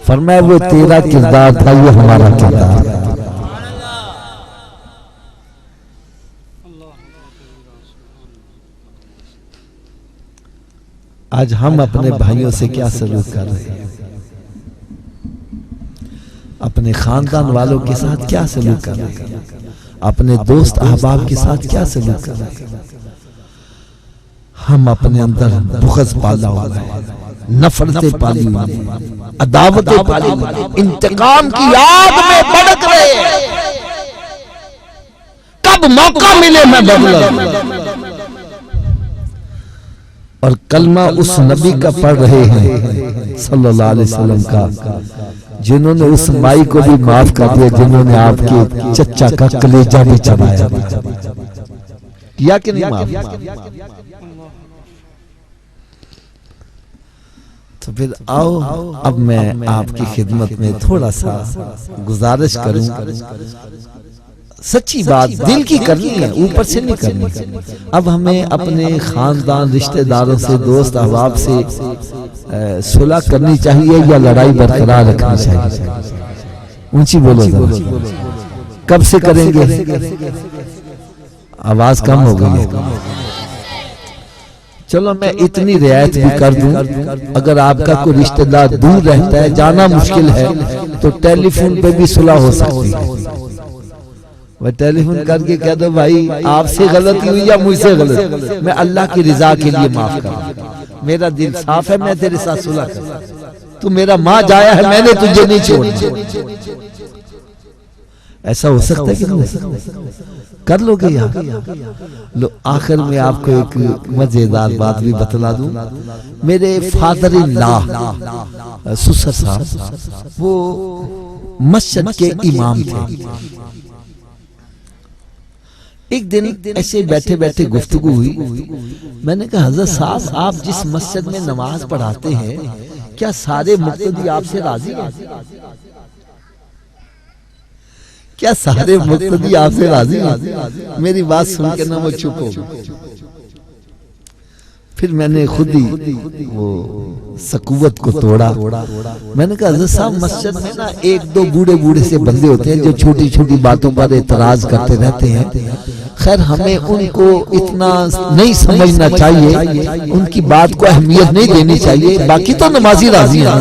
फरमाया, वो तेरा किरदार था, ये हमारा किरदार है। आज हम अपने भाइयों से क्या सलूक कर रहे हैं? अपने खानदान वालों के साथ क्या सलूक कर रहे हैं? अपने दोस्त अहबाब के साथ क्या सलूक कर रहे हैं? हम अपने अंदर बुग़्ज़ पाला हुआ है, नफरतें पाली हुई हैं, अदावतें पाली हुई हैं, इंतकाम की आग में भड़क रहे हैं। कब मौका मिले मैं बदला। और कलमा उस नबी का पढ़ रहे हैं सल्लल्लाहु अलैहि वसल्लम का, जिन्होंने उस माई को भी माफ कर दिया, जिन्होंने आपके चचा का कलेजा भी चबाया, किया कि नहीं माफ? तो फिर आओ, अब मैं आपकी खिदमत में थोड़ा सा गुजारिश करूं, सच्ची बात दिल की करनी है, ऊपर से नहीं करनी। अब हमें अपने खानदान, रिश्तेदारों से, दोस्त अहबाब से सुलह करनी चाहिए या लड़ाई बरकरार रखनी चाहिए? ऊंची बोलो जरा, कब से करेंगे? आवाज कम हो गई है। चलो मैं इतनी रियायत भी कर दूं, अगर आपका कोई रिश्तेदार दूर रहता है, जाना मुश्किल है, तो टेलीफोन पे भी सुलह हो सकती है। वह टेलीफोन करके कह दो, भाई आपसे गलती हुई या मुझसे गलती, मैं अल्लाह की रिजा के लिए माफ कर, मेरा दिल साफ है, मैं तेरे साथ सुलह कर, तू मेरा माँ जाया है, मैंने तुझे नहीं छोड़ा। ऐसा हो सकता है कि नहीं? कर लोगे यार? लो, आखिर में आपको एक मजेदार बात भी बतला दूं। मेरे फादर इन लॉ सुसर साहब, वो मस्जिद के इमाम थे। एक दिन ऐसे बैठे बैठे गुफ्तगू हुई, मैंने कहा, हजरत साहब आप जिस मस्जिद में नमाज पढ़ाते हैं, क्या सारे मुक्तदी आपसे राजी हैं? क्या सारे मुक्तदी आपसे राजी हैं? मेरी बात सुन के ना वो चुप हो। फिर मैंने खुद ही वो सकूवत को तोड़ा। मैंने कहा, हज़रत साहब मस्जिद में ना एक दो बूढ़े बूढ़े से बंदे होते हैं जो छोटी छोटी बातों पर एतराज करते रहते हैं। खैर हमें उनको इतना नहीं समझना चाहिए, उनकी बात को अहमियत नहीं देनी चाहिए, बाकी तो नमाजी राजी हैं।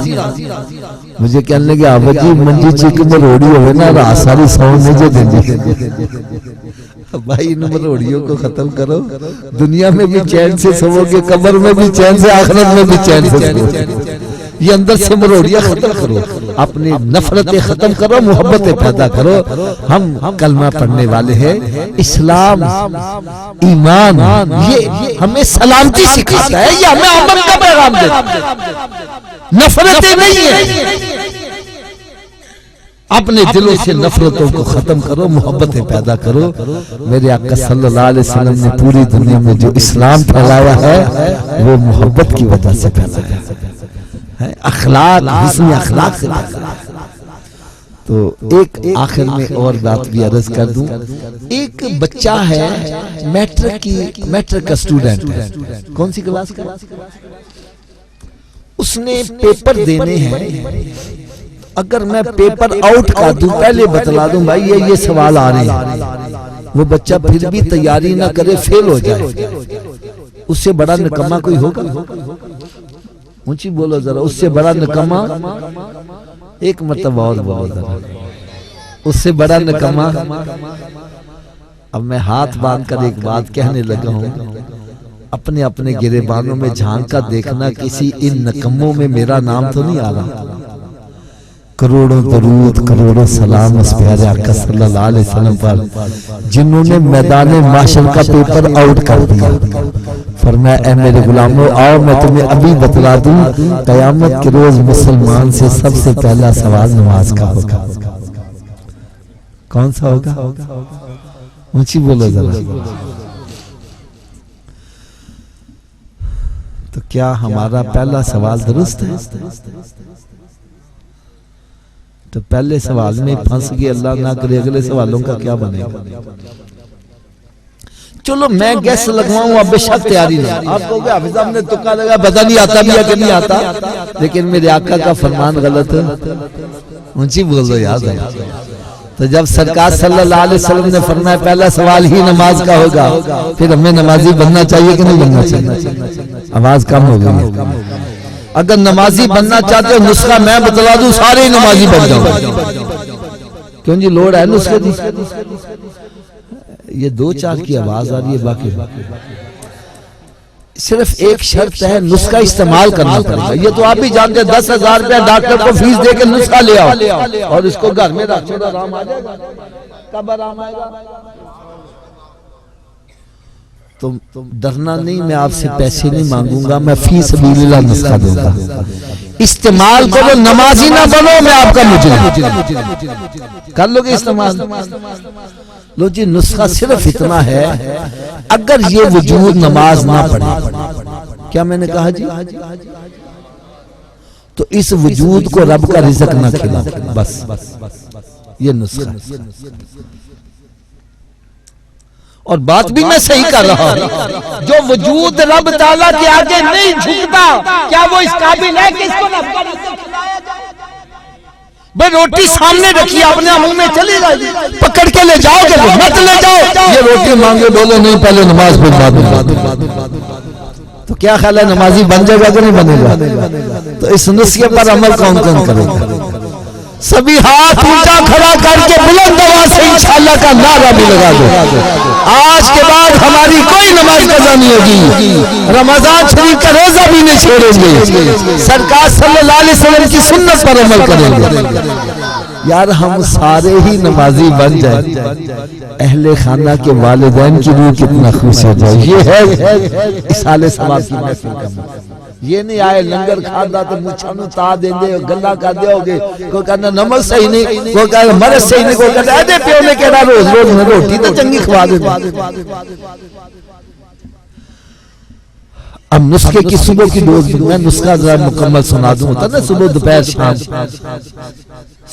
मुझे कहने लगे, आबा जी मंजी चिक में रोड़ी हो ना सारी साउंड में जो देंगे। भाई इन मरोड़ियों को खत्म करो, दुनिया में भी चैन से सोओगे, कब्र में भी चैन से, आखिरत में भी चैन से सोओगे। ये अंदर से मरोड़ियां खत्म करो, अपनी नफरतें खत्म करो, मोहब्बतें पैदा करो। हम कलमा पढ़ने वाले हैं, इस्लाम ईमान ये हमें सलामती सिखाता है, ये हमें अमन का पैगाम देता है, नफरतें नहीं है। अपने दिलों से नफरतों को खत्म करो, मोहब्बतें पैदा करो। मेरे आका सल्लल्लाहु अलैहि वसल्लम ने पूरी दुनिया में जो इस्लाम फैलाया है वो मोहब्बत की वजह से फैलाया है, अखलाक, हुस्न अखलाक से। तो एक आखिर में और बात भी अर्ज कर दूं, एक बच्चा है मैट्रिक का स्टूडेंट है, कौन सी क्लास का? उसने पेपर देने हैं। अगर मैं पेपर आउट कर दूं, पहले बतला दूं भाई ये सवाल आ रहे हैं, वो बच्चा फिर भी तैयारी ना करे, फेल हो जाए, उससे बड़ा निकम्मा कोई होगा? ऊंची बोलो जरा, उससे बड़ा निकम्मा एक मरतबा और बोलो जरा, उससे बड़ा निकम्मा। अब मैं हाथ बांध कर एक बात कहने लगा हूं, अपने अपने गिरेबानों में झांक कर देखना, किसी इन निकम्मों में मेरा नाम तो नहीं आ रहा। करोड़ों दरूद करोड़ों सलाम उस प्यारे आका सल्लल्लाहु अलैहि वसल्लम पर जिन्होंने मैदान माशर का पेपर आउट कर दिया। फरमाया ऐ मेरे गुलामों, आओ मैं तुम्हें अभी बतला दूं, कयामत के रोज मुसलमान से सबसे पहला सवाल नमाज का होगा। कौन सा होगा? ऊंची बोलो जरा। तो क्या हमारा पहला सवाल दुरुस्त है? तो पहले सवाल में फंस गए, अल्लाह ना करे अगले सवालों का क्या बनेगा। चलो मैं गैस लगवाऊं, अब बेशक तैयारी नहीं। आप कहोगे हाफिज साहब ने तुक्का लगा, पता नहीं आता भी है कि नहीं आता, लेकिन मेरे आका का फरमान गलत है। ऊंची बोलो याद है। तो जब सरकार सल्लल्लाहु अलैहि वसल्लम ने फरमाया पहला सवाल ही नमाज का होगा, फिर हमें नमाजी बनना चाहिए कि नहीं बनना चाहिए? आवाज कम हो गई। अगर नमाजी बनना चाहते हो, नुस्खा मैं बतला दूं, सारे नमाजी बन जाओ। क्यों जी, लोड है नुस्खे की। ये 2-4 की आवाज आ रही है, बाकी सिर्फ एक शर्त है, नुस्खा इस्तेमाल करना पड़ेगा। ये तो आप भी जानते हैं, 10,000 रुपया डॉक्टर को फीस दे के नुस्खा ले आओ और इसको घर में रखो तो आराम आ जाएगा। कब आराम आएगा? तो डरना नहीं, मैं आपसे पैसे नहीं मांगूंगा, मैं फी सबीलिल्लाह नुस्खा दूंगा। इस्तेमाल करो, नमाजी ना बनो, मैं आपका मुजरिम। कर लोगे इस्तेमाल? लो जी, नुस्खा सिर्फ इतना है, अगर ये वजूद नमाज ना पढ़े, क्या मैंने कहा जी, तो इस वजूद को रब का रिज़्क ना खिला, बस ये नुस्खा। और बात भी मैं सही कर रहा हूं, जो वजूद रब ताला के आगे नहीं झुकता, क्या वो इस काबिल है कि इसको रब का रिज़्क खिलाया जाए? भाई रोटी सामने रखिए, अपने मुंह में चलेगा, पकड़ के ले जाओगे, मत ले जाओ। ये रोटी मांगे, बोलो नहीं पहले नमाज फिर बाद में। तो क्या ख्याल है, नमाजी बन जाएगा कि नहीं बनेगा? तो इस नुस्खे पर अमल कौन कौन करेगा? सभी हाथ ऊंचा खड़ा करके बुलंद आवाज से इंशाअल्लाह का नारा भी लगा दो। आज के बाद हमारी कोई नमाज कज़ा नहीं होगी, रमजान शरीफ का रोजा भी नहीं छोड़ेंगे, सरकार सल्लल्लाहु अलैहि वसल्लम की सुन्नत पर अमल करेंगे। यार हम सारे ही नमाजी बन जाए, अहले खाना के वालिदैन की रूह कितना खुश हो जाए। ये है इसाले सवाब की महफिल का। ये नहीं आए लंगर खादा तो मुछानु ता देंदे, गल्ला कर दोगे, कोई कहना नमक सही नहीं, कोई कहना मरस सही नहीं, कोई कहना अरे प्यो ने कहना रोज रोज रोटी तो चंगी खवा दे। अब नुस्खे की सुबह की डोज मैं नुस्खा जरा मुकम्मल सुना दूं, होता ना सुबह दोपहर शाम।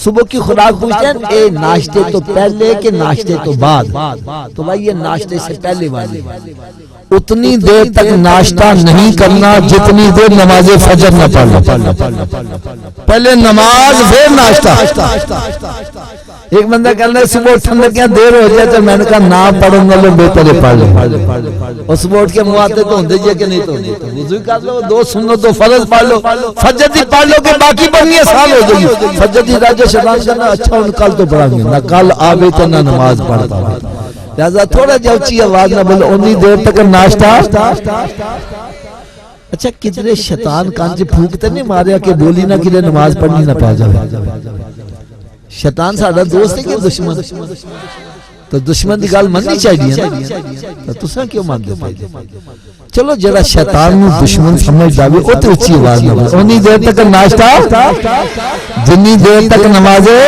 सुबह की खुराक पूछते हैं, ए नाश्ते तो पहले के नाश्ते तो बाद? तो भाई ये नाश्ते से पहले वाली, उतनी देर तक नाश्ता नहीं करना जितनी देर नमाज फजर न पढ़ लो। पहले नमाज फिर नाश्ता। एक बंदा कहना सुबह उठने क्या देर हो जाए, तो मैंने कहा ना पढ़ूंगा लो बेहतर पढ़ लो। और सुबह उठ के मुँह आते तो होंगे कि नहीं, तो वुज़ू कर लो, 2 सुन्नो 2 फर्ज पढ़ लो, फजर दी पढ़ लो के बाकी पढ़नी आसान हो जाएगी। फजर दी राजा शबान करना अच्छा, उन कल तो पढ़ाएंगे ना, कल आवे तो ना नमाज पढ़ पावे, लिहाजा थोड़ा जा ऊंची आवाज ना बोलो, उन्नी देर तक नाश्ता। अच्छा किधरे शैतान कान से फूकते नहीं मारिया कि बोली ना कि नमाज पढ़नी ना पा जाए। शैतान साडा दोस्त है कि दुश्मन? तो दुश्मन की गल मननी चाहिए ना, तो तुसा क्यों मानते पे? चलो जरा शैतान नु दुश्मन समझ जावे, ओ ते ऊंची आवाज ना बोलो, उन्नी देर तक नाश्ता, जितनी देर तक नमाज़े,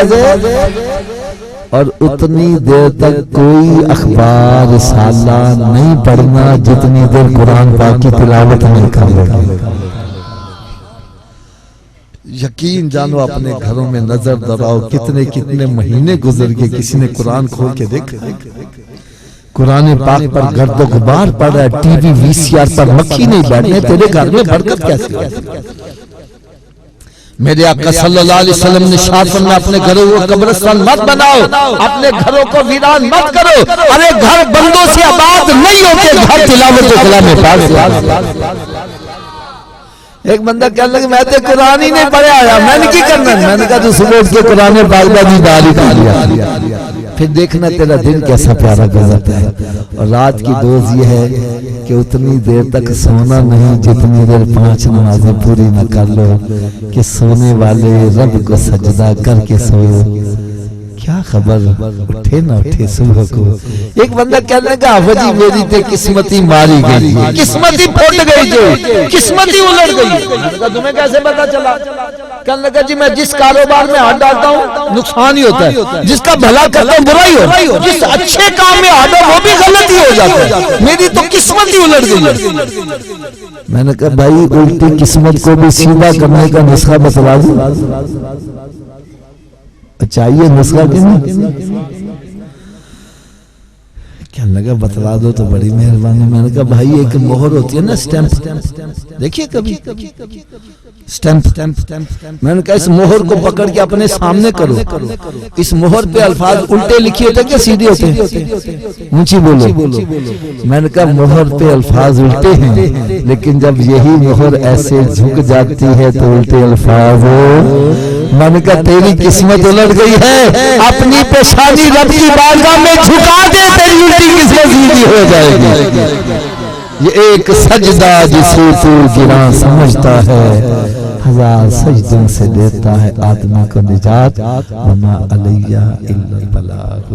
और उतनी देर तक कोई अखबार साला नहीं पढ़ना जितनी देर कुरान पाक की तिलावत नहीं कर रहे। यकीन जानो, अपने घरों में नजर दौड़ाओ, कितने कितने महीने गुजर गए, किसी ने कुरान खोल के देखा? कुरान पाक पर गर्दो गुबार पड़ रहा है, टीवी VCR पर मक्खी नहीं बैठने, तेरे घर में बरकत कैसे? मेरे आका सल्लल्लाहु अलैहि वसल्लम ने शासन में अपने घरों को कब्रिस्तान मत बनाओ, अपने घरों को वीरान मत करो। अरे घर बंदों से आबाद नहीं होते, घर तिलावत कलाम पाक। एक बंदा कहने लगे मैं तो कुरान ही नहीं पढ़ा आया, मैंने की करना। मैंने कहा तू सुबह उठ के कुरान बागदादी दारी खा लिया, फिर देखना तेरा दिन कैसा प्यारा गुजरता है। और रात की डोज ये है कि उतनी देर तक सोना नहीं जितनी देर 5 नमाजें पूरी न कर लो, कि सोने वाले रब को सजदा करके सोओ। क्या खबर उठे ना उठे सुबह को। एक बंदा कहने लगा हाफिज मेरी ते किस्मती मारी गई, किस्मती फूट गई, जो किस्मती उलट गई। तुम्हें कैसे पता चला? कहने लगा जी मैं जिस कारोबार में हाथ डालता हूँ नुकसान ही होता है, जिसका भला करता हूँ बुरा ही होता है, जिस अच्छे काम में हाथ वो भी गलत ही हो जाता है, मेरी तो किस्मत ही उलट गई। मैंने कहा भाई उल्टी किस्मत को भी सीधा करने का नुस्खा बतला दूं। चाहिए नुस्खा कि नहीं? क्या लगा बतला दो तो बड़ी मेहरबानी। मैंने कहा भाई एक मोहर होती है ना स्टैंप, देखिए कभी स्टैंप। मैंने कहा इस मोहर को पकड़ के अपने सामने करो, इस मोहर पे अल्फाज उल्टे लिखे होते क्या सीधे होते? ऊंची बोलो। मैंने कहा मोहर पे अल्फाज उल्टे हैं, लेकिन जब यही मोहर ऐसे झुक जाती है तो उल्टे अल्फाज। मैंने कहा तेरी किस्मत उलट गई है, अपनी पेशानी रब की बारगाह में झुका दे, तेरी उल्टी किस्मत सीधी हो जाएगी। ये एक सजदा जिसे तू गिरा समझता है, 1000 सजदों से देता है आदमी को निजात, वमा अलैया इल्लल बलाग।